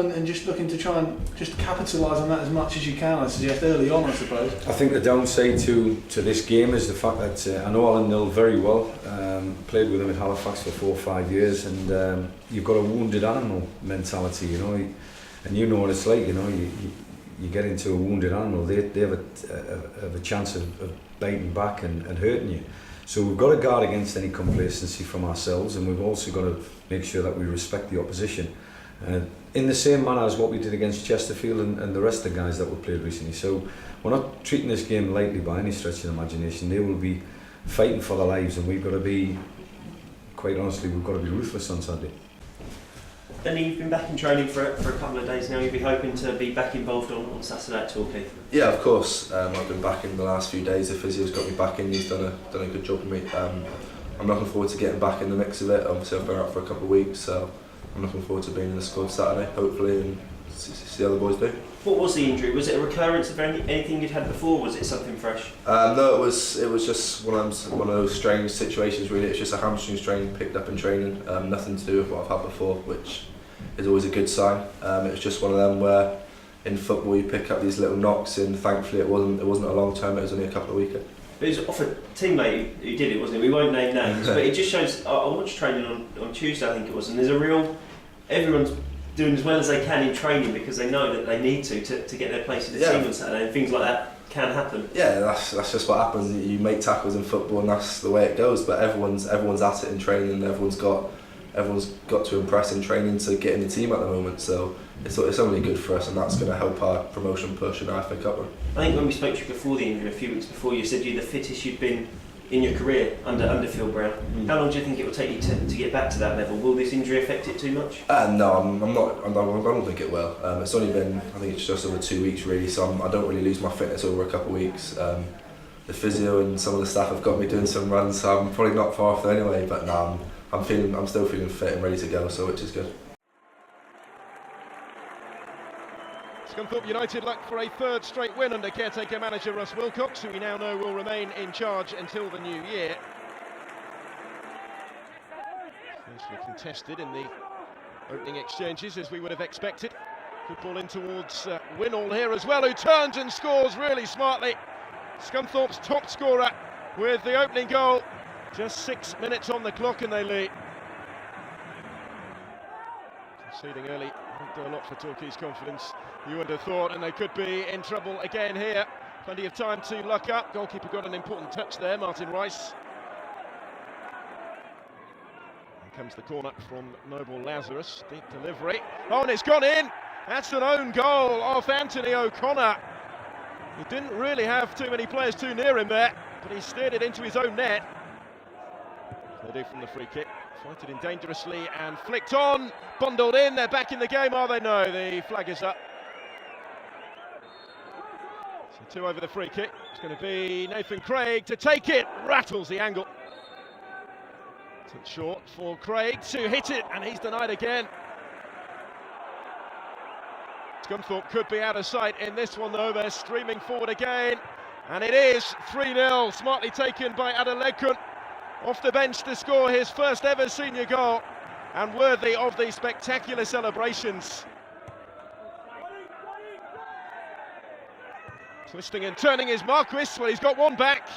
and just looking to try and just capitalise on that as much as you can, I suggest, early on, I suppose. I think the downside to this game is the fact that I know Alan Nill very well. Played with him at Halifax for 4 or 5 years, and you've got a wounded animal mentality, you know, and you know what it's like, you know, you get into a wounded animal, they have a chance of biting back and hurting you. So we've got to guard against any complacency from ourselves, and we've also got to make sure that we respect the opposition. In the same manner as what we did against Chesterfield and the rest of the guys that were played recently. So we're not treating this game lightly by any stretch of the imagination. They will be fighting for their lives, and we've got to be, quite honestly, we've got to be ruthless on Sunday. Danny, you've been back in training for a couple of days now. You'll be hoping to be back involved on Saturday at Torquay. Yeah, of course. I've been back in the last few days. The physio's got me back in. He's done a good job with me. I'm looking forward to getting back in the mix of it. Obviously, I've been out for a couple of weeks, so I'm looking forward to being in the squad Saturday, hopefully, and see how the boys do. What was the injury? Was it a recurrence of anything you'd had before, or was it something fresh? No, it was just one of those strange situations. Really, it's just a hamstring strain picked up in training. Nothing to do with what I've had before, which is always a good sign. It was just one of them where in football you pick up these little knocks, and thankfully it wasn't a long term. It was only a couple of weeks. It was off a teammate who did it, wasn't it? We won't name names, but it just shows. I watched training on Tuesday, I think it was, and there's a real. Everyone's doing as well as they can in training because they know that they need to get their place in the team on Saturday, and things like that can happen. Yeah, that's just what happens. You make tackles in football, and that's the way it goes. But everyone's at it in training, and everyone's got to impress in training to get in the team at the moment. So it's only good for us, and that's going to help our promotion push in our FA Cup run. I think when we spoke to you before the injury, a few weeks before, you said you're the fittest you'd been in your career under Phil Brown. How long do you think it will take you to get back to that level? Will this injury affect it too much? No, I'm not. I don't think it will. It's only been, I think it's just over 2 weeks really, so I don't really lose my fitness over a couple of weeks. The physio and some of the staff have got me doing some runs, so I'm probably not far off there anyway. But no, I'm still feeling fit and ready to go, so which is good. Southend United look for a third straight win under caretaker manager Russ Wilcox, who we now know will remain in charge until the new year. Fiercely contested in the opening exchanges, as we would have expected. Good ball in towards Winnall here as well, who turns and scores really smartly. Scunthorpe's top scorer with the opening goal. Just 6 minutes on the clock and they lead. Conceding early won't do a lot for Torquay's confidence, you would have thought, and they could be in trouble again here. Plenty of time to luck up. Goalkeeper got an important touch there, Martin Rice. Here comes the corner from Noble Lazarus, deep delivery. Oh, and it's gone in! That's an own goal off Anthony O'Connor. He didn't really have too many players too near him there, but he steered it into his own net. They do from the free kick. Fight it in dangerously and flicked on, bundled in. They're back in the game, are they? No, the flag is up. So 2 over the free kick. It's going to be Nathan Craig to take it. Rattles the angle. It's short for Craig to hit it, and he's denied again. Scunthorpe could be out of sight in this one though. They're streaming forward again, and it is 3-0. Smartly taken by Adelekun. Off the bench to score his first ever senior goal, and worthy of the spectacular celebrations. Twisting and turning is Marquis. Well, he's got one back.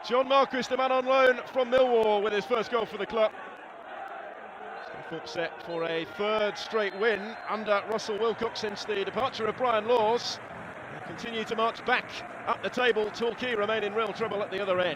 John Marquis, the man on loan from Millwall, with his first goal for the club. Scunthorpe set for a third straight win under Russell Wilcox since the departure of Brian Laws. They continue to march back up the table. Torquay remain in real trouble at the other end.